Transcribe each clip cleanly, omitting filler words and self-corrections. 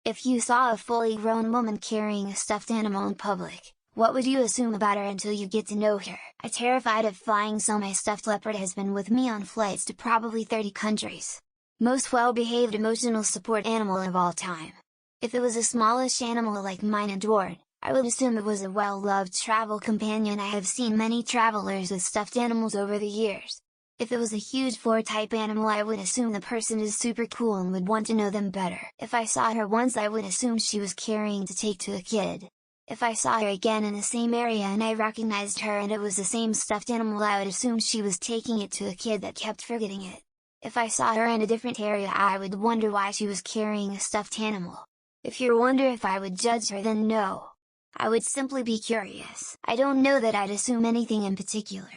If you saw a fully grown woman carrying a stuffed animal in public, what would you assume about her until you get to know her? I'm terrified of flying, so my stuffed leopard has been with me on flights to probably 30 countries. Most well-behaved emotional support animal of all time. If it was a smallish animal like mine adored, I would assume it was a well-loved travel companion. I have seen many travelers with stuffed animals over the years. If it was a huge floor-type animal, I would assume the person is super cool and would want to know them better. If I saw her once, I would assume she was carrying to take to a kid. If I saw her again in the same area and I recognized her and it was the same stuffed animal, I would assume she was taking it to a kid that kept forgetting it. If I saw her in a different area, I would wonder why she was carrying a stuffed animal. If you wonder if I would judge her, then no. I would simply be curious. I don't know that I'd assume anything in particular.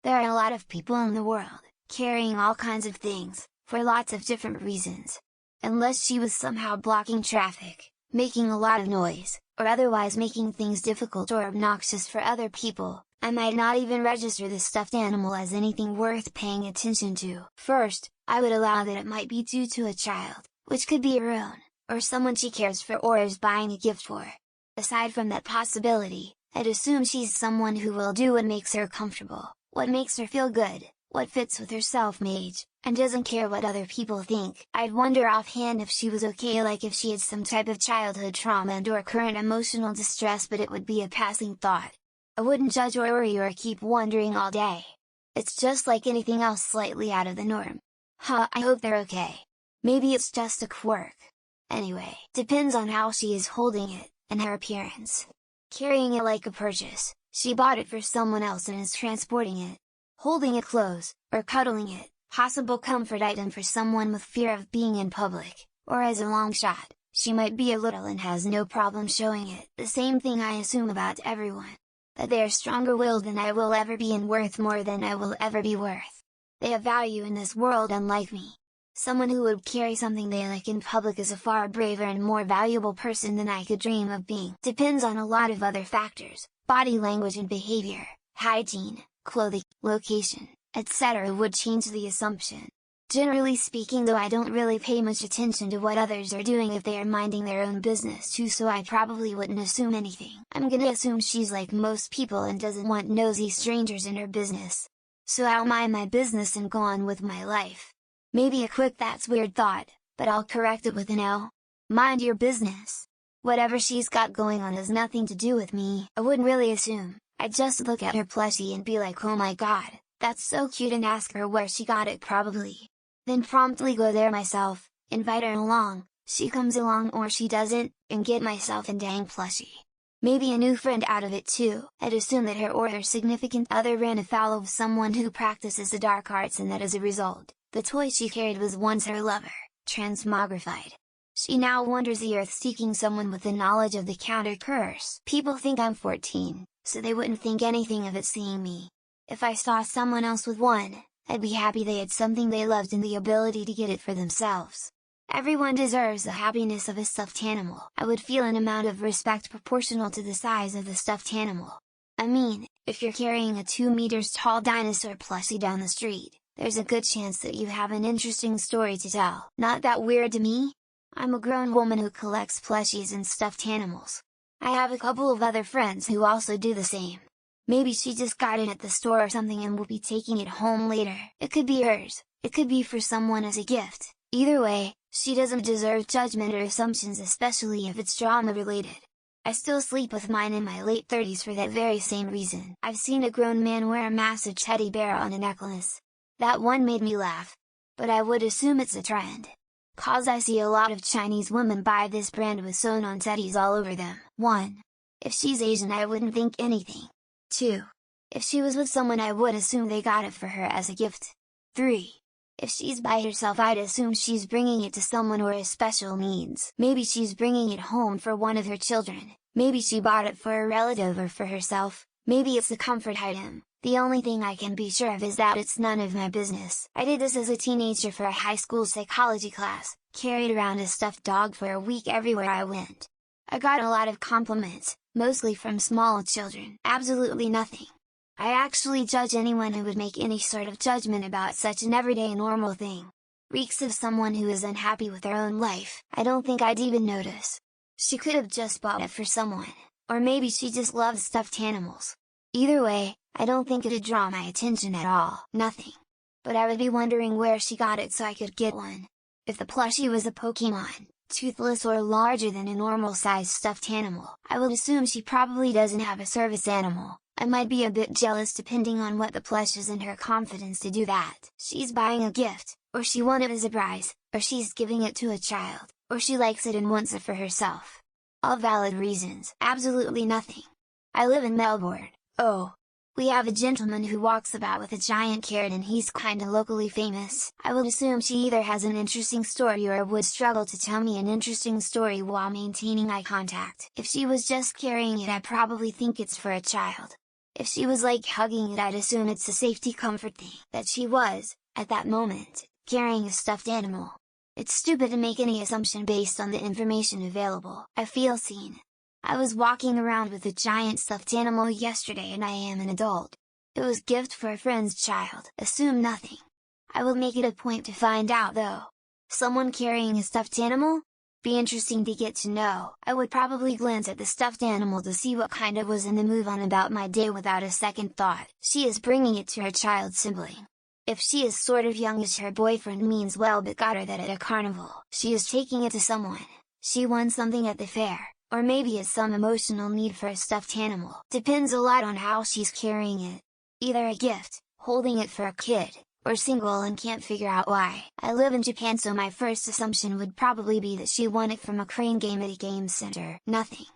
There are a lot of people in the world, carrying all kinds of things, for lots of different reasons. Unless she was somehow blocking traffic, making a lot of noise, or otherwise making things difficult or obnoxious for other people, I might not even register the stuffed animal as anything worth paying attention to. First, I would allow that it might be due to a child, which could be her own, or someone she cares for or is buying a gift for. Aside from that possibility, I'd assume she's someone who will do what makes her comfortable, what makes her feel good, what fits with her self-image, and doesn't care what other people think. I'd wonder offhand if she was okay, like if she had some type of childhood trauma and or current emotional distress, but it would be a passing thought. I wouldn't judge or worry or keep wondering all day. It's just like anything else slightly out of the norm. I hope they're okay. Maybe it's just a quirk. Anyway, depends on how she is holding it, and her appearance. Carrying it like a purchase, she bought it for someone else and is transporting it. Holding it close, or cuddling it, possible comfort item for someone with fear of being in public, or as a long shot, she might be a little and has no problem showing it. The same thing I assume about everyone. That they are stronger-willed than I will ever be and worth more than I will ever be worth. They have value in this world unlike me. Someone who would carry something they like in public is a far braver and more valuable person than I could dream of being. Depends on a lot of other factors, body language and behavior, hygiene, clothing, location, etc. would change the assumption. Generally speaking though, I don't really pay much attention to what others are doing if they are minding their own business too, so I probably wouldn't assume anything. I'm gonna assume she's like most people and doesn't want nosy strangers in her business. So I'll mind my business and go on with my life. Maybe a quick "that's weird" thought, but I'll correct it with an "oh. Mind your business. Whatever she's got going on has nothing to do with me." I wouldn't really assume, I'd just look at her plushie and be like, "Oh my god, that's so cute," and ask her where she got it probably. Then promptly go there myself, invite her along, she comes along or she doesn't, and get myself a dang plushie. Maybe a new friend out of it too. I'd assume that her or her significant other ran afoul of someone who practices the dark arts and that as a result, the toy she carried was once her lover, transmogrified. She now wanders the earth seeking someone with the knowledge of the counter curse. People think I'm 14, so they wouldn't think anything of it seeing me. If I saw someone else with one, I'd be happy they had something they loved and the ability to get it for themselves. Everyone deserves the happiness of a stuffed animal. I would feel an amount of respect proportional to the size of the stuffed animal. I mean, if you're carrying a 2 meters tall dinosaur plushie down the street, there's a good chance that you have an interesting story to tell. Not that weird to me? I'm a grown woman who collects plushies and stuffed animals. I have a couple of other friends who also do the same. Maybe she just got it at the store or something and will be taking it home later. It could be hers, it could be for someone as a gift. Either way, she doesn't deserve judgment or assumptions, especially if it's drama related. I still sleep with mine in my late 30s for that very same reason. I've seen a grown man wear a massive teddy bear on a necklace. That one made me laugh. But I would assume it's a trend. Cause I see a lot of Chinese women buy this brand with sewn on teddies all over them. 1. If she's Asian, I wouldn't think anything. 2. If she was with someone, I would assume they got it for her as a gift. 3. If she's by herself, I'd assume she's bringing it to someone or has special needs. Maybe she's bringing it home for one of her children, maybe she bought it for a relative or for herself, maybe it's a comfort item. The only thing I can be sure of is that it's none of my business. I did this as a teenager for a high school psychology class, carried around a stuffed dog for a week everywhere I went. I got a lot of compliments, mostly from small children. Absolutely nothing. I actually judge anyone who would make any sort of judgment about such an everyday normal thing. Reeks of someone who is unhappy with their own life. I don't think I'd even notice. She could have just bought it for someone, or maybe she just loves stuffed animals. Either way, I don't think it'd draw my attention at all. Nothing. But I would be wondering where she got it so I could get one. If the plushie was a Pokemon, toothless or larger than a normal sized stuffed animal, I would assume she probably doesn't have a service animal. I might be a bit jealous depending on what the plush is and her confidence to do that. She's buying a gift, or she won it as a prize, or she's giving it to a child, or she likes it and wants it for herself. All valid reasons. Absolutely nothing. I live in Melbourne. Oh. We have a gentleman who walks about with a giant carrot and he's kinda locally famous. I would assume she either has an interesting story or would struggle to tell me an interesting story while maintaining eye contact. If she was just carrying it, I'd probably think it's for a child. If she was like hugging it, I'd assume it's a safety comfort thing. That she was, at that moment, carrying a stuffed animal. It's stupid to make any assumption based on the information available. I feel seen. I was walking around with a giant stuffed animal yesterday and I am an adult. It was gift for a friend's child. Assume nothing. I will make it a point to find out though. Someone carrying a stuffed animal? Be interesting to get to know. I would probably glance at the stuffed animal to see what kind of was and then move on about my day without a second thought. She is bringing it to her child sibling. If she is sort of youngish, her boyfriend means well but got her that at a carnival. She is taking it to someone. She won something at the fair. Or maybe it's some emotional need for a stuffed animal. Depends a lot on how she's carrying it. Either a gift, holding it for a kid, or single and can't figure out why. I live in Japan, so my first assumption would probably be that she won it from a crane game at a game center. Nothing.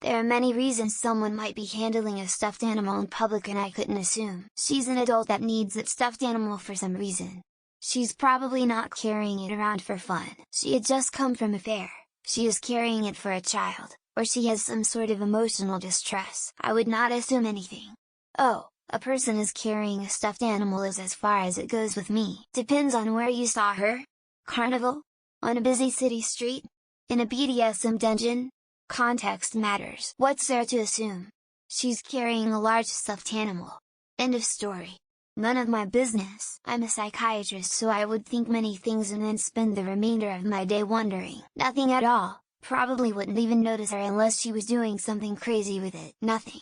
There are many reasons someone might be handling a stuffed animal in public and I couldn't assume. She's an adult that needs that stuffed animal for some reason. She's probably not carrying it around for fun. She had just come from a fair. She is carrying it for a child. Or she has some sort of emotional distress. I would not assume anything. Oh, a person is carrying a stuffed animal is as far as it goes with me. Depends on where you saw her. Carnival? On a busy city street? In a BDSM dungeon? Context matters. What's there to assume? She's carrying a large stuffed animal. End of story. None of my business. I'm a psychiatrist, so I would think many things and then spend the remainder of my day wondering. Nothing at all. Probably wouldn't even notice her unless she was doing something crazy with it. Nothing.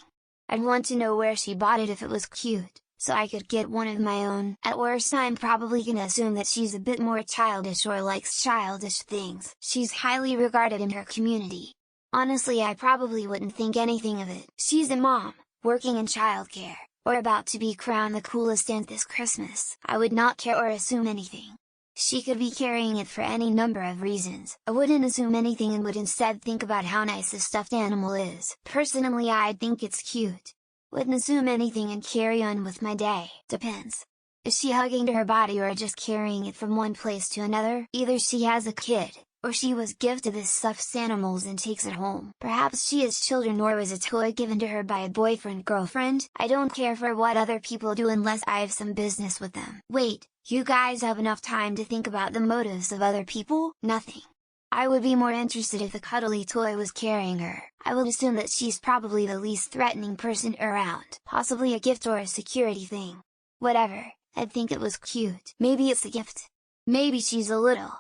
I'd want to know where she bought it if it was cute, so I could get one of my own. At worst, I'm probably gonna assume that she's a bit more childish or likes childish things. She's highly regarded in her community. Honestly, I probably wouldn't think anything of it. She's a mom, working in childcare, or about to be crowned the coolest aunt this Christmas. I would not care or assume anything. She could be carrying it for any number of reasons. I wouldn't assume anything and would instead think about how nice the stuffed animal is. Personally, I'd think it's cute. Wouldn't assume anything and carry on with my day. Depends. Is she hugging to her body or just carrying it from one place to another? Either she has a kid, or she was gifted this stuffed animals and takes it home. Perhaps she has children or was a toy given to her by a boyfriend/girlfriend. I don't care for what other people do unless I have some business with them. Wait, you guys have enough time to think about the motives of other people? Nothing. I would be more interested if the cuddly toy was carrying her. I would assume that she's probably the least threatening person around. Possibly a gift or a security thing. Whatever, I'd think it was cute. Maybe it's a gift. Maybe she's a little.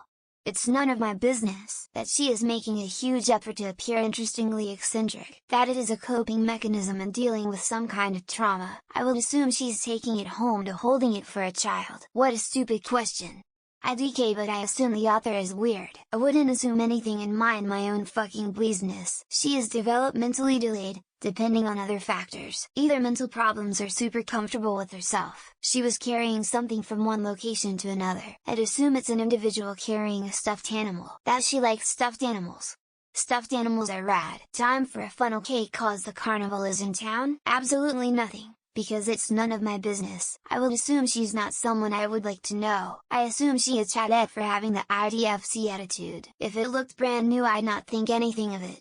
It's none of my business. That she is making a huge effort to appear interestingly eccentric. That it is a coping mechanism in dealing with some kind of trauma. I will assume she's taking it home to holding it for a child. What a stupid question. IDK, but I assume the author is weird. I wouldn't assume anything and mind my own fucking business. She is developmentally delayed, depending on other factors. Either mental problems or super comfortable with herself. She was carrying something from one location to another. I'd assume it's an individual carrying a stuffed animal. That she likes stuffed animals. Stuffed animals are rad. Time for a funnel cake cause the carnival is in town? Absolutely nothing. Because it's none of my business. I would assume she's not someone I would like to know. I assume she is chatted for having the IDFC attitude. If it looked brand new, I'd not think anything of it.